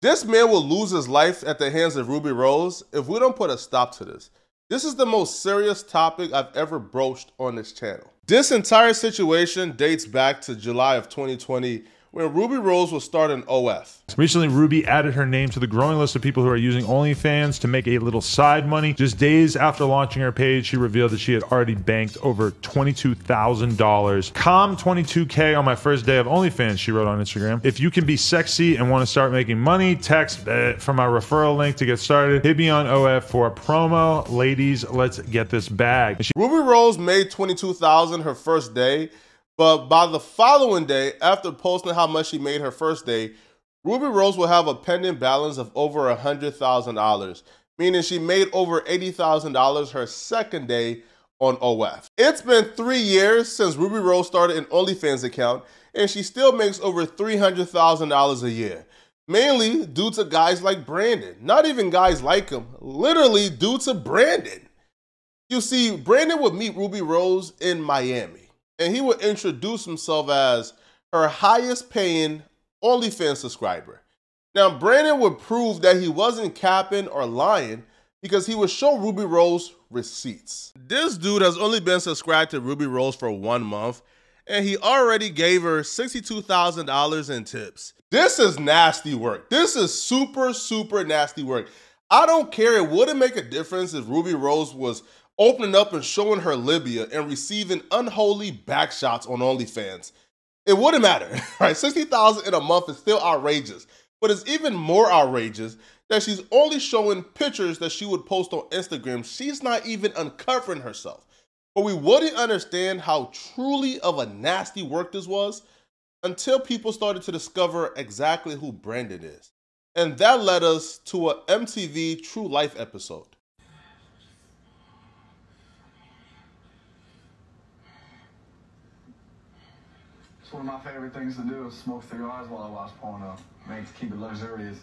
This man will lose his life at the hands of Rubi Rose if we don't put a stop to this. This is the most serious topic I've ever broached on this channel. This entire situation dates back to July of 2020 when Rubi Rose was starting OF. Recently, Rubi added her name to the growing list of people who are using OnlyFans to make a little side money. Just days after launching her page, she revealed that she had already banked over $22,000. Calm 22K on my first day of OnlyFans, she wrote on Instagram. If you can be sexy and want to start making money, text from my referral link to get started. Hit me on OF for a promo. Ladies, let's get this bag. Rubi Rose made $22,000 her first day, but by the following day, after posting how much she made her first day, Rubi Rose will have a pending balance of over $100,000, meaning she made over $80,000 her second day on OF. It's been 3 years since Rubi Rose started an OnlyFans account, and she still makes over $300,000 a year, mainly due to guys like Brandon. Not even guys like him, literally due to Brandon. You see, Brandon would meet Rubi Rose in Miami, and he would introduce himself as her highest paying OnlyFans subscriber. Now, Brandon would prove that he wasn't capping or lying because he would show Rubi Rose receipts. This dude has only been subscribed to Rubi Rose for 1 month, and he already gave her $62,000 in tips. This is nasty work. This is super, super nasty work. I don't care. It wouldn't make a difference if Rubi Rose was opening up and showing her Libya and receiving unholy backshots on OnlyFans. It wouldn't matter, right? $60,000 in a month is still outrageous, but it's even more outrageous that she's only showing pictures that she would post on Instagram. She's not even uncovering herself. But we wouldn't understand how truly of a nasty work this was until people started to discover exactly who Brandon is. And that led us to a MTV True Life episode. It's one of my favorite things to do is smoke cigars while I watch porno. Makes keep it luxurious.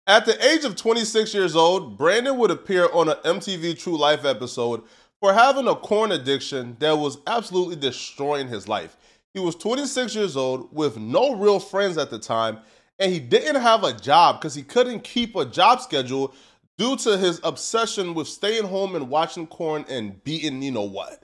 At the age of 26 years old, Brandon would appear on an MTV True Life episode for having a corn addiction that was absolutely destroying his life. He was 26 years old with no real friends at the time, and he didn't have a job because he couldn't keep a job schedule due to his obsession with staying home and watching corn and beating you know what.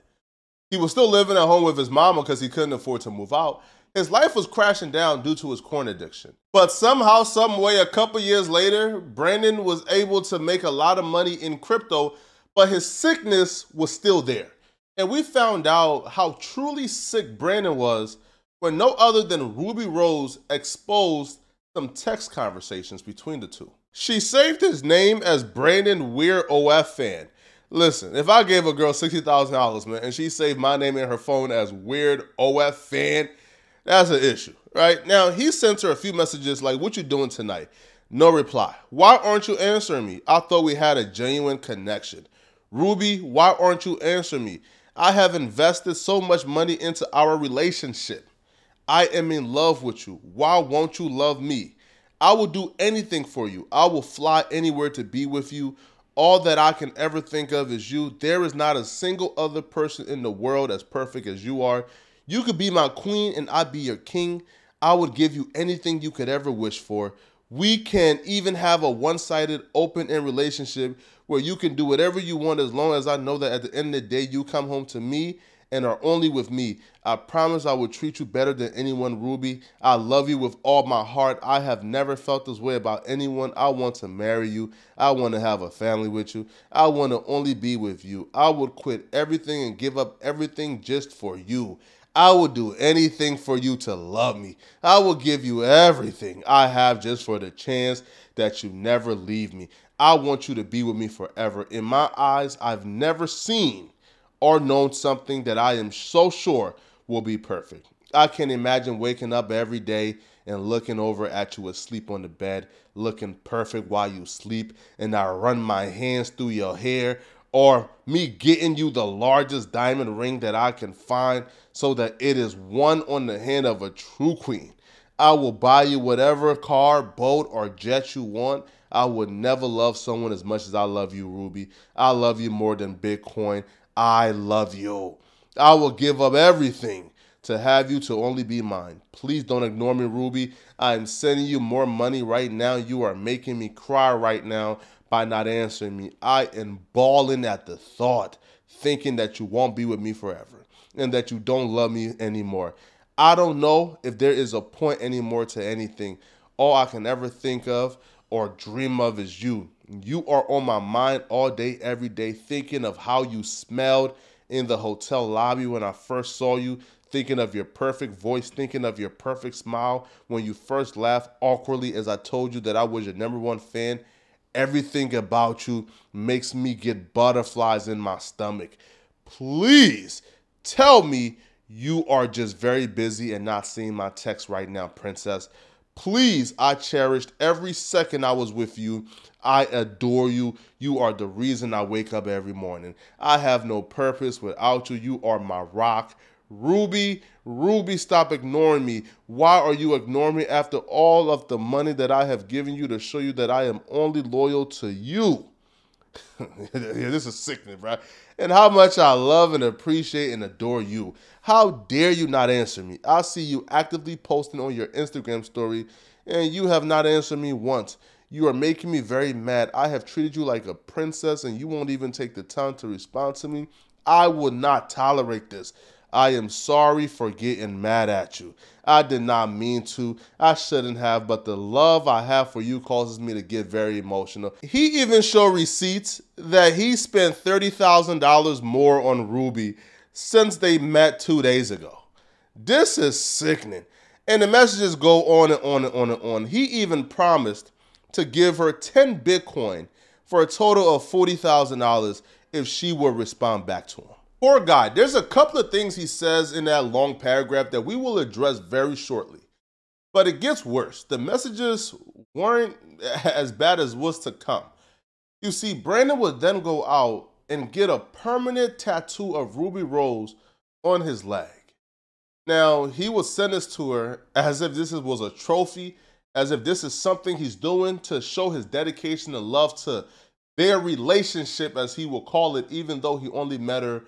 He was still living at home with his mama because he couldn't afford to move out. His life was crashing down due to his corn addiction. But somehow, some way, a couple years later, Brandon was able to make a lot of money in crypto, but his sickness was still there. And we found out how truly sick Brandon was when no other than Rubi Rose exposed some text conversations between the two. She saved his name as Brandon Weird OF Fan. Listen, if I gave a girl $60,000, man, and she saved my name in her phone as Weird OF Fan, that's an issue, right? Now, he sent her a few messages like, "What you doing tonight?" No reply. "Why aren't you answering me? I thought we had a genuine connection." "Rubi, why aren't you answering me? I have invested so much money into our relationship. I am in love with you. Why won't you love me? I will do anything for you. I will fly anywhere to be with you. All that I can ever think of is you. There is not a single other person in the world as perfect as you are. You could be my queen and I'd be your king. I would give you anything you could ever wish for. We can even have a one-sided, open-end relationship where you can do whatever you want as long as I know that at the end of the day, you come home to me and are only with me. I promise I will treat you better than anyone, Rubi. I love you with all my heart. I have never felt this way about anyone. I want to marry you. I want to have a family with you. I want to only be with you. I would quit everything and give up everything just for you. I would do anything for you to love me. I will give you everything I have just for the chance that you never leave me. I want you to be with me forever. In my eyes, I've never seen or known something that I am so sure will be perfect. I can imagine waking up every day and looking over at you asleep on the bed, looking perfect while you sleep, and I run my hands through your hair, or me getting you the largest diamond ring that I can find so that it is one on the hand of a true queen. I will buy you whatever car, boat, or jet you want. I would never love someone as much as I love you, Rubi. I love you more than Bitcoin. I love you. I will give up everything to have you to only be mine. Please don't ignore me, Ruby. I am sending you more money right now. You are making me cry right now by not answering me. I am bawling at the thought, thinking that you won't be with me forever and that you don't love me anymore. I don't know if there is a point anymore to anything. All I can ever think of or dream of is you. You are on my mind all day, every day, thinking of how you smelled in the hotel lobby when I first saw you, thinking of your perfect voice, thinking of your perfect smile when you first laughed awkwardly as I told you that I was your #1 fan. Everything about you makes me get butterflies in my stomach. Please tell me you are just very busy and not seeing my text right now, princess. Please, I cherished every second I was with you. I adore you. You are the reason I wake up every morning. I have no purpose without you. You are my rock. Ruby, Ruby, stop ignoring me. Why are you ignoring me after all of the money that I have given you to show you that I am only loyal to you? Yeah, this is sickening, bro. And how much I love and appreciate and adore you. How dare you not answer me? I see you actively posting on your Instagram story and you have not answered me once. You are making me very mad. I have treated you like a princess and you won't even take the time to respond to me. I will not tolerate this. I am sorry for getting mad at you. I did not mean to. I shouldn't have, but the love I have for you causes me to get very emotional. He even showed receipts that he spent $30,000 more on Ruby since they met 2 days ago. This is sickening. And the messages go on and on and on and on. He even promised to give her 10 Bitcoin for a total of $40,000 if she would respond back to him. Poor guy. There's a couple of things he says in that long paragraph that we will address very shortly. But it gets worse. The messages weren't as bad as was to come. You see, Brandon would then go out and get a permanent tattoo of Ruby Rose on his leg. Now, he would send this to her as if this was a trophy, as if this is something he's doing to show his dedication and love to their relationship, as he will call it, even though he only met her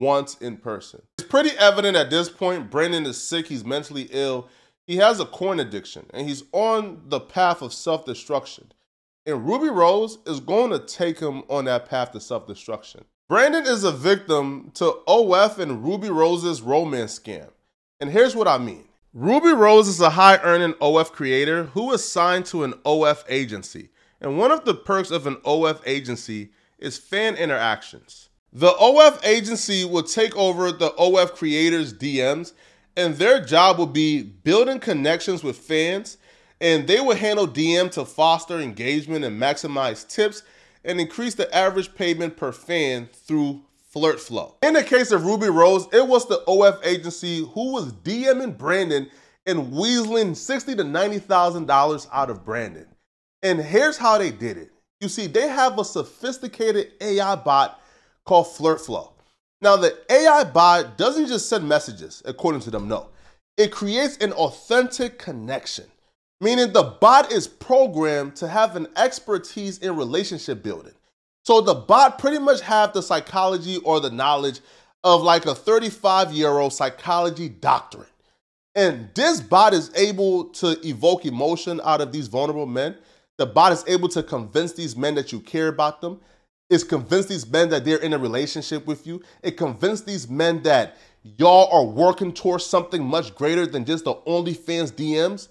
once in person. It's pretty evident at this point Brandon is sick, he's mentally ill, he has a corn addiction, and he's on the path of self-destruction. And Ruby Rose is going to take him on that path to self-destruction. Brandon is a victim to OF and Ruby Rose's romance scam. And here's what I mean. Ruby Rose is a high-earning OF creator who is signed to an OF agency. And one of the perks of an OF agency is fan interactions. The OF agency will take over the OF creators' DMs, and their job will be building connections with fans, and they will handle DM to foster engagement and maximize tips and increase the average payment per fan through flirt flow. In the case of Ruby Rose, it was the OF agency who was DMing Brandon and weaseling $60,000 to $90,000 out of Brandon. And here's how they did it. You see, they have a sophisticated AI bot called Flirt Flow. Now, the AI bot doesn't just send messages, according to them, no. It creates an authentic connection, meaning the bot is programmed to have an expertise in relationship building. So the bot pretty much have the psychology or the knowledge of like a 35-year-old psychology doctorate. And this bot is able to evoke emotion out of these vulnerable men. The bot is able to convince these men that you care about them. It's convinced these men that they're in a relationship with you. It convinced these men that y'all are working towards something much greater than just the OnlyFans DMs.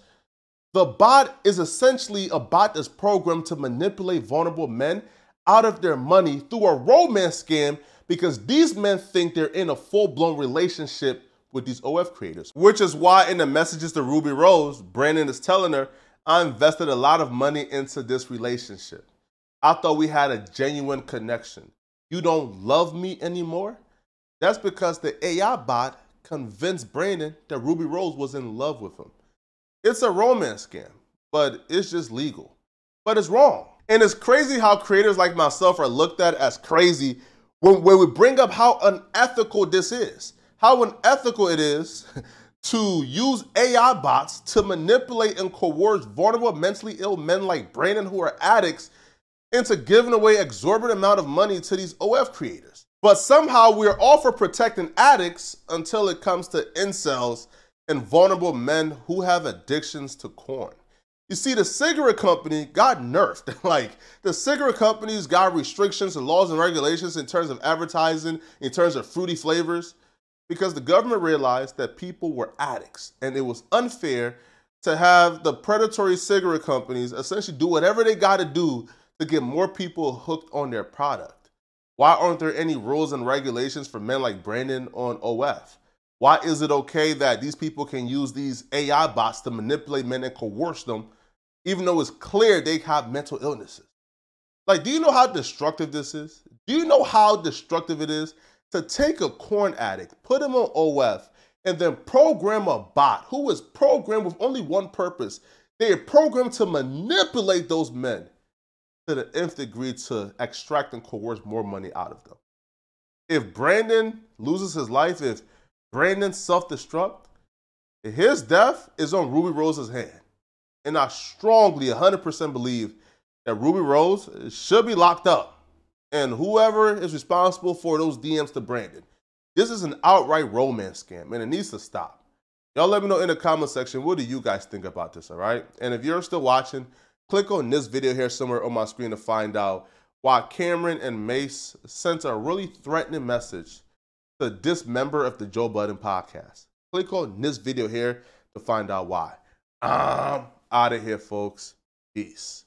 The bot is essentially a bot that's programmed to manipulate vulnerable men out of their money through a romance scam because these men think they're in a full-blown relationship with these OF creators. Which is why in the messages to Ruby Rose, Brandon is telling her, I invested a lot of money into this relationship. I thought we had a genuine connection. You don't love me anymore? That's because the AI bot convinced Brandon that Ruby Rose was in love with him. It's a romance scam, but it's just legal. But it's wrong. And it's crazy how creators like myself are looked at as crazy when we bring up how unethical this is. How unethical it is to use AI bots to manipulate and coerce vulnerable mentally ill men like Brandon who are addicts into giving away exorbitant amount of money to these OF creators. But somehow we're all for protecting addicts until it comes to incels and vulnerable men who have addictions to corn. You see, the cigarette company got nerfed. Like, the cigarette companies got restrictions and laws and regulations in terms of advertising, in terms of fruity flavors, because the government realized that people were addicts, and it was unfair to have the predatory cigarette companies essentially do whatever they got to do to get more people hooked on their product. Why aren't there any rules and regulations for men like Brandon on OF? Why is it okay that these people can use these AI bots to manipulate men and coerce them, even though it's clear they have mental illnesses? Like, do you know how destructive this is? Do you know how destructive it is to take a corn addict, put him on OF, and then program a bot who is programmed with only one purpose? They are programmed to manipulate those men to the nth degree to extract and coerce more money out of them. If Brandon loses his life, if Brandon self-destruct, his death is on Rubi Rose's hand. And I strongly 100% believe that Rubi Rose should be locked up. And whoever is responsible for those DMs to Brandon, this is an outright romance scam, and it needs to stop. Y'all let me know in the comment section, what do you guys think about this, all right? And if you're still watching, click on this video here somewhere on my screen to find out why Cameron and Mace sent a really threatening message to this member of the Joe Budden podcast. Click on this video here to find out why. I'm out of here, folks. Peace.